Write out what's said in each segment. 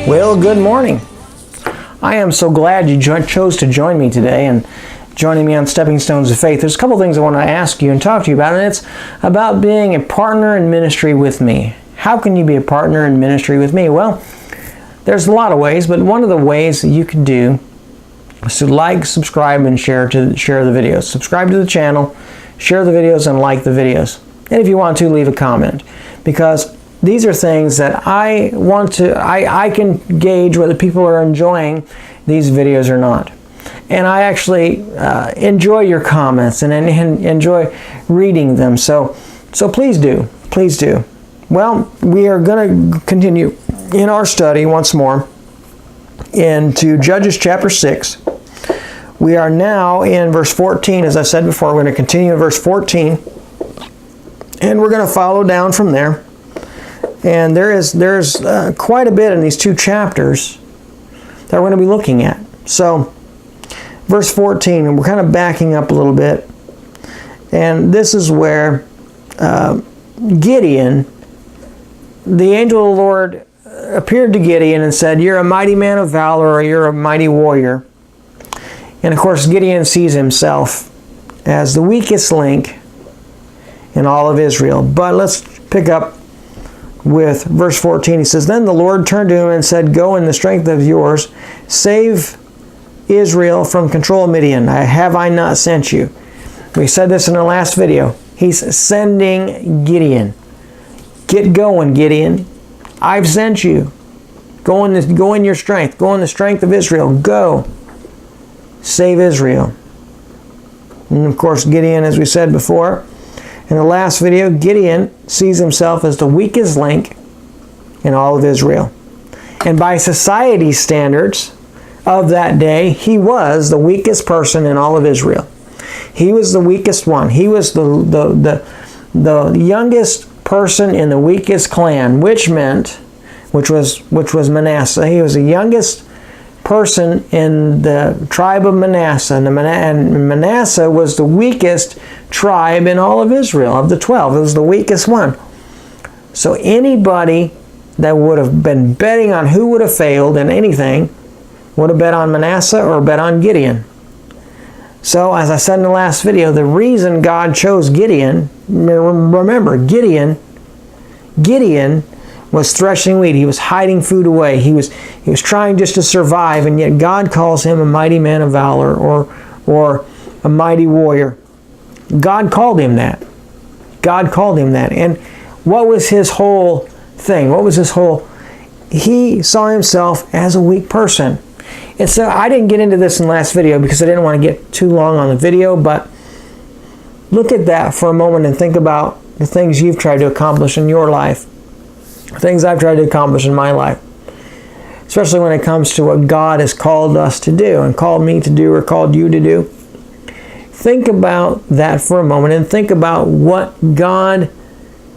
Well, good morning. I am so glad you chose to join me today and joining me on Stepping Stones of Faith. There's a couple things I want to ask you and talk to you about, and it's about being a partner in ministry with me. How can you be a partner in ministry with me? Well, there's a lot of ways, but one of the ways that you can do is to like, subscribe, and share the videos. Subscribe to the channel, share the videos, and like the videos. And if you want to, leave a comment, because these are things that I can gauge whether people are enjoying these videos or not. And I actually enjoy your comments and enjoy reading them. So please do. Please do. Well, we are going to continue in our study once more into Judges chapter 6. We are now in verse 14. As I said before, we're going to continue in verse 14. And we're going to follow down from there. And there's quite a bit in these two chapters that we're going to be looking at. So, verse 14, and we're kind of backing up a little bit. And this is where Gideon, the angel of the Lord, appeared to Gideon and said, "You're a mighty man of valor, or you're a mighty warrior." And of course, Gideon sees himself as the weakest link in all of Israel. But let's pick up with verse 14. He says, "Then the Lord turned to him and said, Go in the strength of yours, save Israel from control of Midian. Have I not sent you?" We said this in our last video. He's sending Gideon. Get going, Gideon. I've sent you. Go in your strength. Go in the strength of Israel. Go. Save Israel. And of course, Gideon, as we said before, in the last video, Gideon sees himself as the weakest link in all of Israel. And by society's standards of that day, he was the weakest person in all of Israel. He was the weakest one. He was the youngest person in the weakest clan, which was Manasseh. He was the youngest person in the tribe of Manasseh, and Manasseh was the weakest tribe in all of Israel. Of the 12, it was the weakest one. So anybody that would have been betting on who would have failed in anything would have bet on Manasseh or bet on Gideon. So as I said in the last video, the reason God chose Gideon, remember, Gideon was threshing wheat. He was hiding food away. He was trying just to survive, and yet God calls him a mighty man of valor or a mighty warrior. God called him that. God called him that. And what was his whole thing? He saw himself as a weak person. And so I didn't get into this in the last video because I didn't want to get too long on the video, but look at that for a moment and think about the things you've tried to accomplish in your life. Things I've tried to accomplish in my life, especially when it comes to what God has called us to do and called me to do or called you to do. Think about that for a moment and think about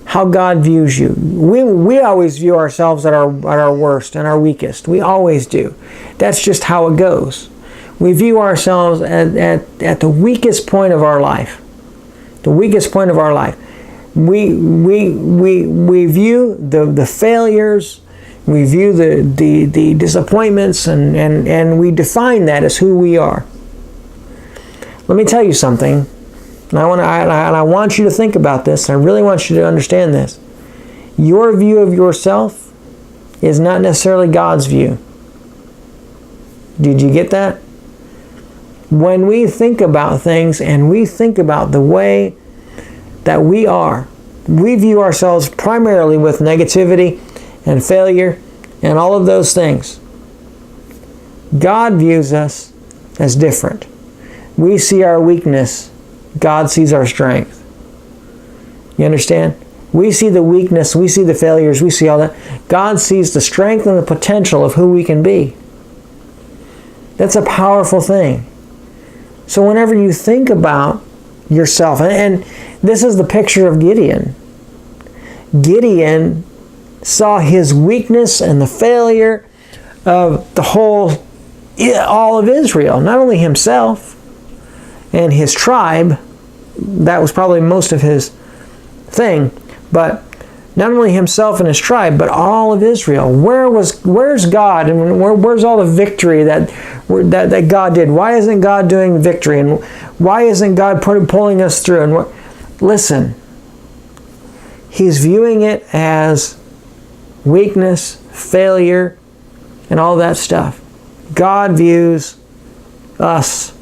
how God views you. We always view ourselves at our worst and our weakest. We always do. That's just how it goes. We view ourselves at the weakest point of our life. The weakest point of our life. We view the failures, we view the disappointments, and we define that as who we are. Let me tell you something, and I want you to think about this, and I really want you to understand this. Your view of yourself is not necessarily God's view. Did you get that? When we think about things and we think about the way that we view ourselves primarily with negativity and failure and all of those things. God views us as different. We see our weakness. God sees our strength. You understand? We see the weakness, we see the failures, we see all that. God sees the strength and the potential of who we can be. That's a powerful thing. So whenever you think about yourself, and this is the picture of Gideon. Gideon saw his weakness and the failure of all of Israel, not only himself and his tribe. That was probably most of his thing, but not only himself and his tribe, but all of Israel. Where's God, and where's all the victory that God did? Why isn't God doing victory, and why isn't God pulling us through? And listen, he's viewing it as weakness, failure, and all that stuff. God views us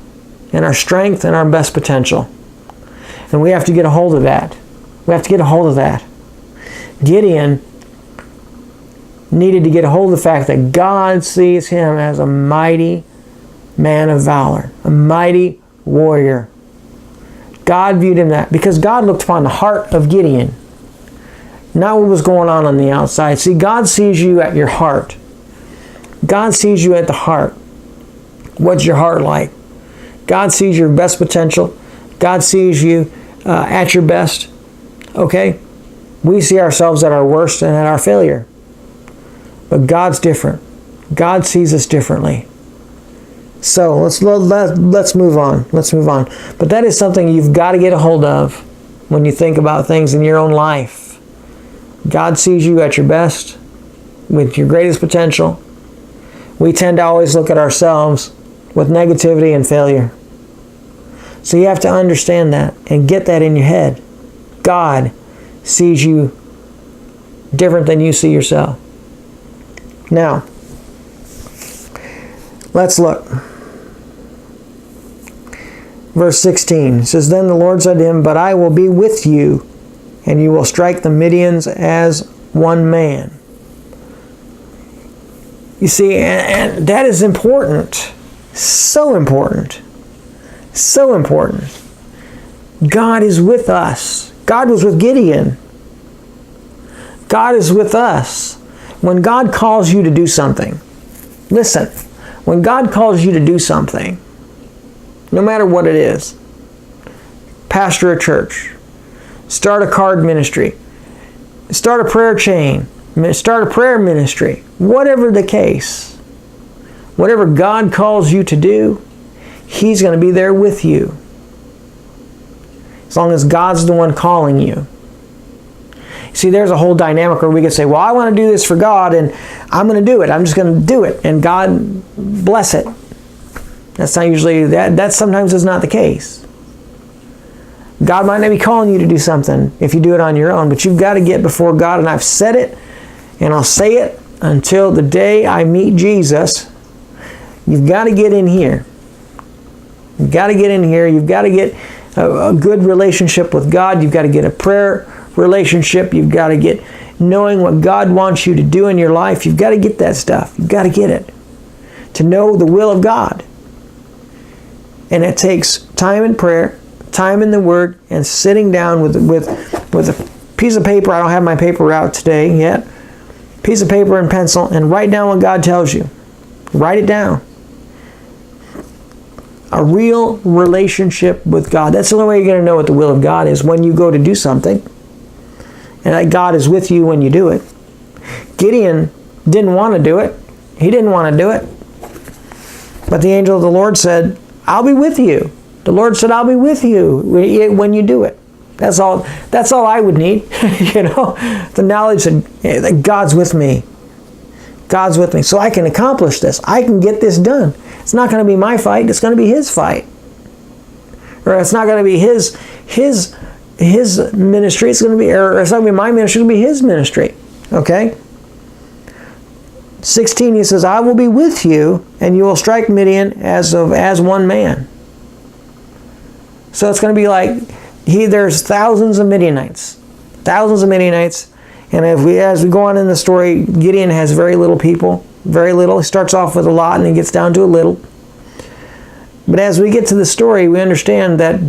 and our strength and our best potential. And we have to get a hold of that. We have to get a hold of that. Gideon needed to get a hold of the fact that God sees him as a mighty man of valor, a mighty warrior. God viewed him that because God looked upon the heart of Gideon, not what was going on the outside. See, God sees you at your heart. God sees you at the heart. What's your heart like? God sees your best potential. God sees you at your best. Okay? We see ourselves at our worst and at our failure. But God's different. God sees us differently. So let's move on. Let's move on. But that is something you've got to get a hold of when you think about things in your own life. God sees you at your best, with your greatest potential. We tend to always look at ourselves with negativity and failure. So you have to understand that and get that in your head. God sees you different than you see yourself. Now, let's look. Verse 16 says, Then the Lord said to him, But I will be with you, and you will strike the Midians as one man. You see, and that is important. So important. So important. God is with us. God was with Gideon. God is with us. When God calls you to do something, listen, when God calls you to do something, no matter what it is, pastor a church, start a card ministry, start a prayer chain, start a prayer ministry, whatever the case, whatever God calls you to do, He's going to be there with you. As long as God's the one calling you. See, there's a whole dynamic where we can say, well, I want to do this for God, and I'm going to do it. I'm just going to do it, and God bless it. That's not usually, that sometimes is not the case. God might not be calling you to do something if you do it on your own, but you've got to get before God, and I've said it, and I'll say it until the day I meet Jesus. You've got to get in here. You've got to get in here. You've got to get a good relationship with God. You've got to get a prayer relationship. You've got to get knowing what God wants you to do in your life. You've got to get that stuff. You've got to get it. To know the will of God. And it takes time in prayer, time in the Word, and sitting down with a piece of paper. I don't have my paper out today yet. Piece of paper and pencil, and write down what God tells you. Write it down. A real relationship with God. That's the only way you're going to know what the will of God is, when you go to do something. And that God is with you when you do it. Gideon didn't want to do it. He didn't want to do it. But the angel of the Lord said, I'll be with you. The Lord said, I'll be with you when you do it. That's all I would need. The knowledge that God's with me. God's with me. So I can accomplish this. I can get this done. It's not going to be my fight. It's going to be His fight. Or it's not going to be His ministry. It's going to be, or it's not going to be my ministry. It's going to be His ministry. Okay? 16, he says, I will be with you, and you will strike Midian as one man. So it's going to be like, there's thousands of Midianites. Thousands of Midianites. And as we go on in the story, Gideon has very little people. Very little. He starts off with a lot and he gets down to a little. But as we get to the story, we understand that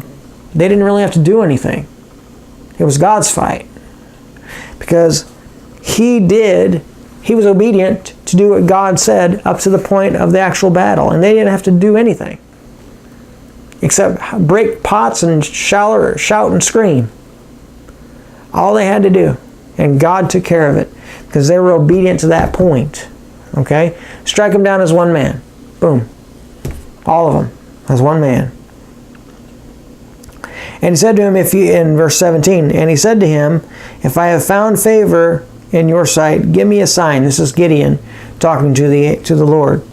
they didn't really have to do anything. It was God's fight. Because he was obedient to do what God said up to the point of the actual battle. And they didn't have to do anything. Except break pots and shout and scream. All they had to do. And God took care of it. Because they were obedient to that point. Okay? Strike them down as one man. Boom. All of them as one man. And he said to him, in verse 17, and he said to him, if I have found favor in your sight, give me a sign. This is Gideon talking to the Lord,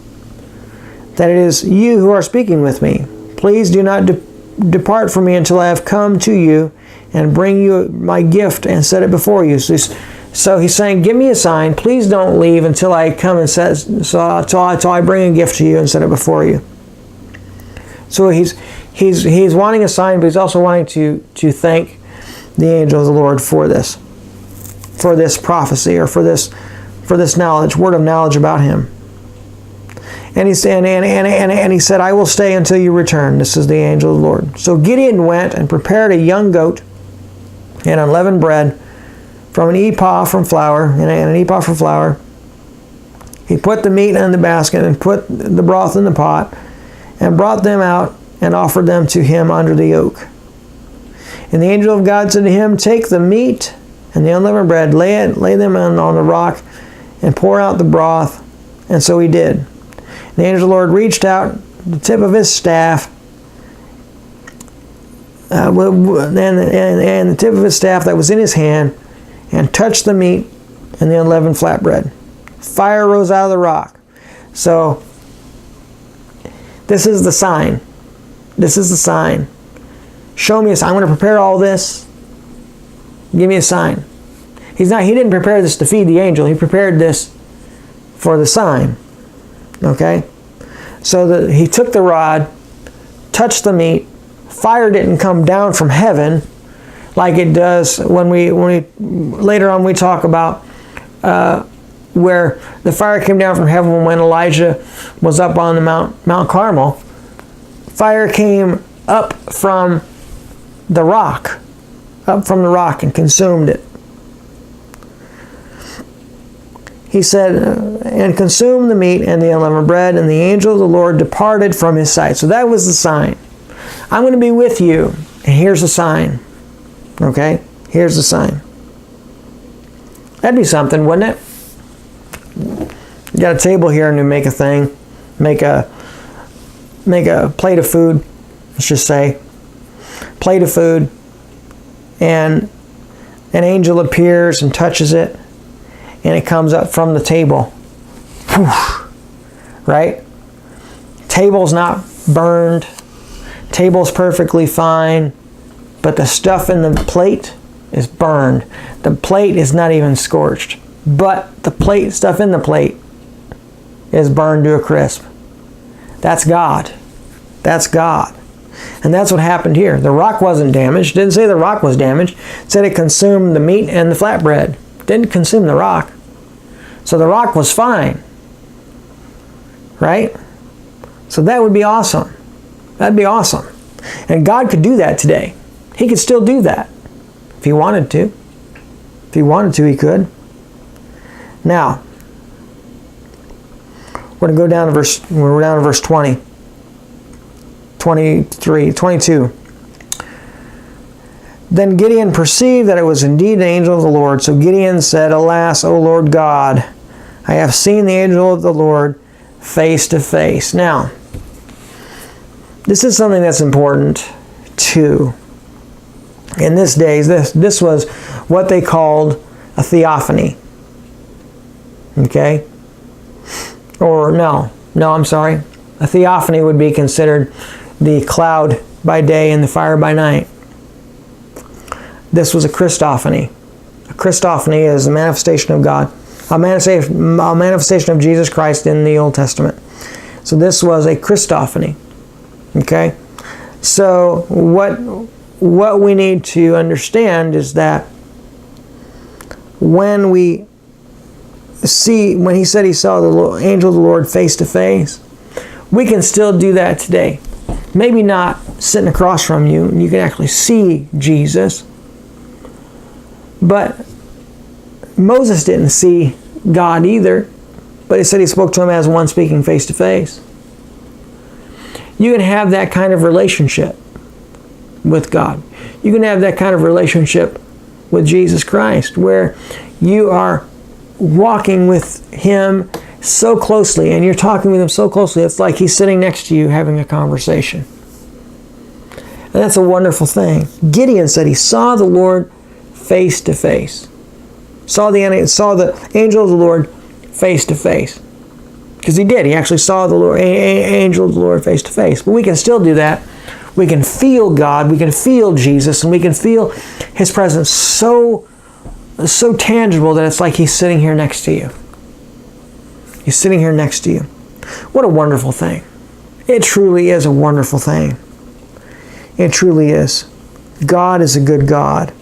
that it is you who are speaking with me. Please do not depart from me until I have come to you and bring you my gift and set it before you. So he's saying, give me a sign. Please don't leave until I come and until I bring a gift to you and set it before you. So he's wanting a sign, but he's also wanting to thank the angel of the Lord for this prophecy, or for this knowledge, word of knowledge about him. And he said, I will stay until you return. This is the angel of the Lord. So Gideon went and prepared a young goat and unleavened bread from an ephah from flour, and an ephah from flour. He put the meat in the basket and put the broth in the pot, and brought them out and offered them to him under the oak. And the angel of God said to him, take the meat and the unleavened bread, lay them on the rock, and pour out the broth. And so he did. And the angel of the Lord reached out the tip of his staff, and the tip of his staff that was in his hand, and touched the meat and the unleavened flatbread. Fire rose out of the rock. So this is the sign. This is the sign. Show me a sign. I'm going to prepare all this. Give me a sign. He didn't prepare this to feed the angel. He prepared this for the sign. Okay? So he took the rod, touched the meat. Fire didn't come down from heaven like it does when we later on we talk about where the fire came down from heaven when Elijah was up on the Mount Carmel. Fire came up from the rock, and consumed it. He said, and consumed the meat and the unleavened bread, and the angel of the Lord departed from his sight. So that was the sign. I'm going to be with you, and here's the sign. Okay? Here's the sign. That'd be something, wouldn't it? You got a table here and you make a thing, make a plate of food, let's just say, plate of food, and an angel appears and touches it, and it comes up from the table. Whew. Right? Table's not burned, table's perfectly fine, but the stuff in the plate is burned. The plate is not even scorched, but the stuff in the plate is burned to a crisp. That's God. That's God. And that's what happened here. The rock wasn't damaged. It didn't say the rock was damaged. It said it consumed the meat and the flatbread. It didn't consume the rock. So the rock was fine. Right? So that would be awesome. That'd be awesome. And God could do that today. He could still do that if he wanted to. If he wanted to, he could. Now, we're going to go down to verse 20. 23, 22. Then Gideon perceived that it was indeed an angel of the Lord. So Gideon said, alas, O Lord God, I have seen the angel of the Lord face to face. Now, this is something that's important too. In this days, this was what they called a theophany. Okay? Or no, I'm sorry. A theophany would be considered the cloud by day and the fire by night. This was a Christophany. A Christophany is a manifestation of God, a manifestation of Jesus Christ in the Old Testament. So this was a Christophany. Okay? So what we need to understand is that when he said he saw the angel of the Lord face to face, we can still do that today. Maybe not sitting across from you and you can actually see Jesus. But Moses didn't see God either, but he said he spoke to him as one speaking face to face. You can have that kind of relationship with God. You can have that kind of relationship with Jesus Christ, where you are walking with him so closely and you're talking with him so closely, it's like he's sitting next to you having a conversation. And that's a wonderful thing. Gideon said he saw the Lord face to face. Saw the angel of the Lord face to face. Because he did. He actually saw the angel of the Lord face to face. But we can still do that. We can feel God. We can feel Jesus. And we can feel His presence so tangible that it's like He's sitting here next to you. He's sitting here next to you. What a wonderful thing. It truly is a wonderful thing. It truly is. God is a good God.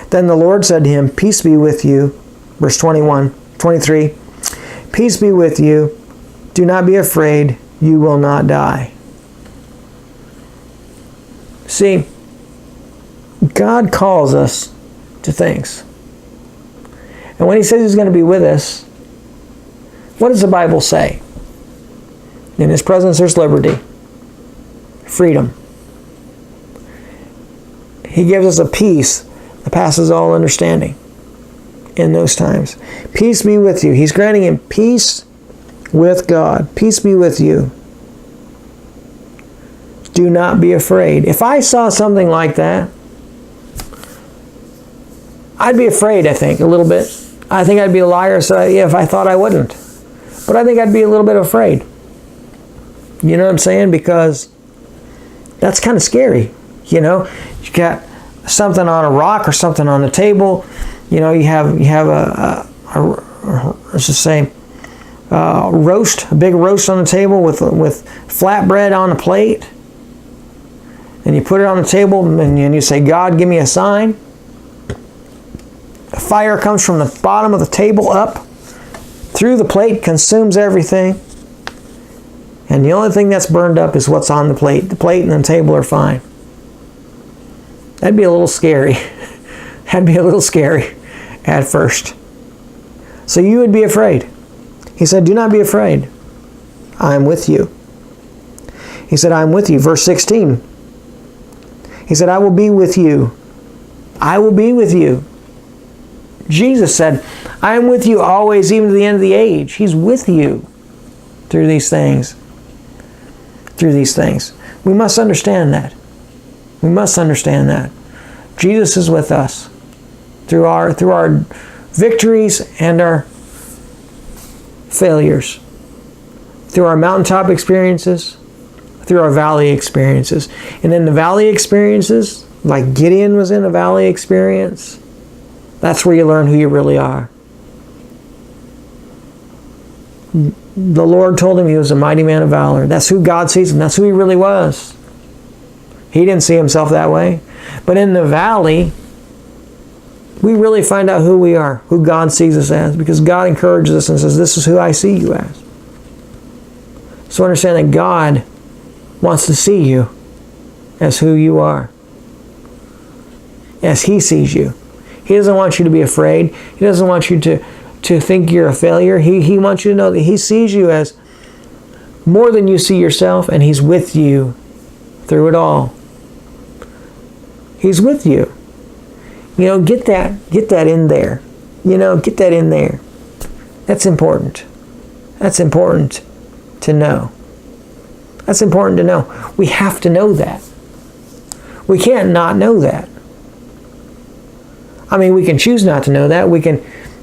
Then the Lord said to him, "Peace be with you." Verse 23. "Peace be with you. Do not be afraid. You will not die." See, God calls us to things. And when He says He's going to be with us, what does the Bible say? In His presence there's liberty, freedom. He gives us a peace that passes all understanding in those times. Peace be with you. He's granting him peace with God. Peace be with you. Do not be afraid. If I saw something like that, I'd be afraid, I think, a little bit. I think I'd be a liar if I thought I wouldn't. But I think I'd be a little bit afraid. You know what I'm saying? Because that's kind of scary. You know, you got something on a rock or something on the table. You know, you have let's just say roast, a big roast on the table with flatbread on a plate. And you put it on the table and you say, "God, give me a sign." A fire comes from the bottom of the table up through the plate, consumes everything. And the only thing that's burned up is what's on the plate. The plate and the table are fine. That'd be a little scary. That'd be a little scary at first. So you would be afraid. He said, "Do not be afraid. I am with you." He said, "I am with you." Verse 16. He said, "I will be with you." I will be with you. Jesus said, "I am with you always, even to the end of the age." He's with you through these things. Through these things. We must understand that. We must understand that. Jesus is with us through our victories and our failures. Through our mountaintop experiences, through our valley experiences. And in the valley experiences, like Gideon was in a valley experience, that's where you learn who you really are. The Lord told him he was a mighty man of valor. That's who God sees him. That's who he really was. He didn't see himself that way. But in the valley, we really find out who we are, who God sees us as, because God encourages us and says, "This is who I see you as." So understand that God wants to see you as who you are, as He sees you. He doesn't want you to be afraid. He doesn't want you to think you're a failure. He wants you to know that He sees you as more than you see yourself, and He's with you through it all. He's with you. You know, get that in there. You know, get that in there. That's important. That's important to know. That's important to know. We have to know that. We can't not know that. I mean, we can choose not to know that. We can,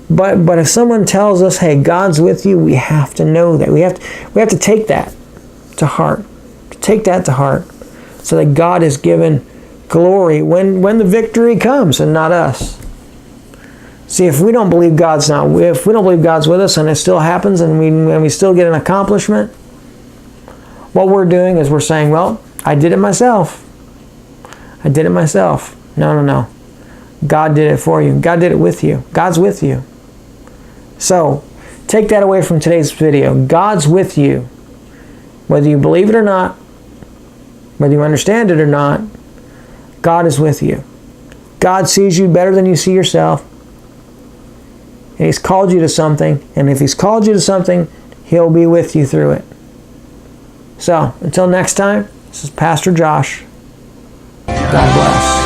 but if someone tells us, "Hey, God's with you," we have to know that. We have to take that to heart. Take that to heart, so that God is given glory when the victory comes and not us. See, if we don't believe God's with us and it still happens and we still get an accomplishment, what we're doing is we're saying, "Well, I did it myself. I did it myself." No. God did it for you. God did it with you. God's with you. So, take that away from today's video. God's with you. Whether you believe it or not, whether you understand it or not, God is with you. God sees you better than you see yourself. And He's called you to something. And if He's called you to something, He'll be with you through it. So, until next time, this is Pastor Josh. God bless.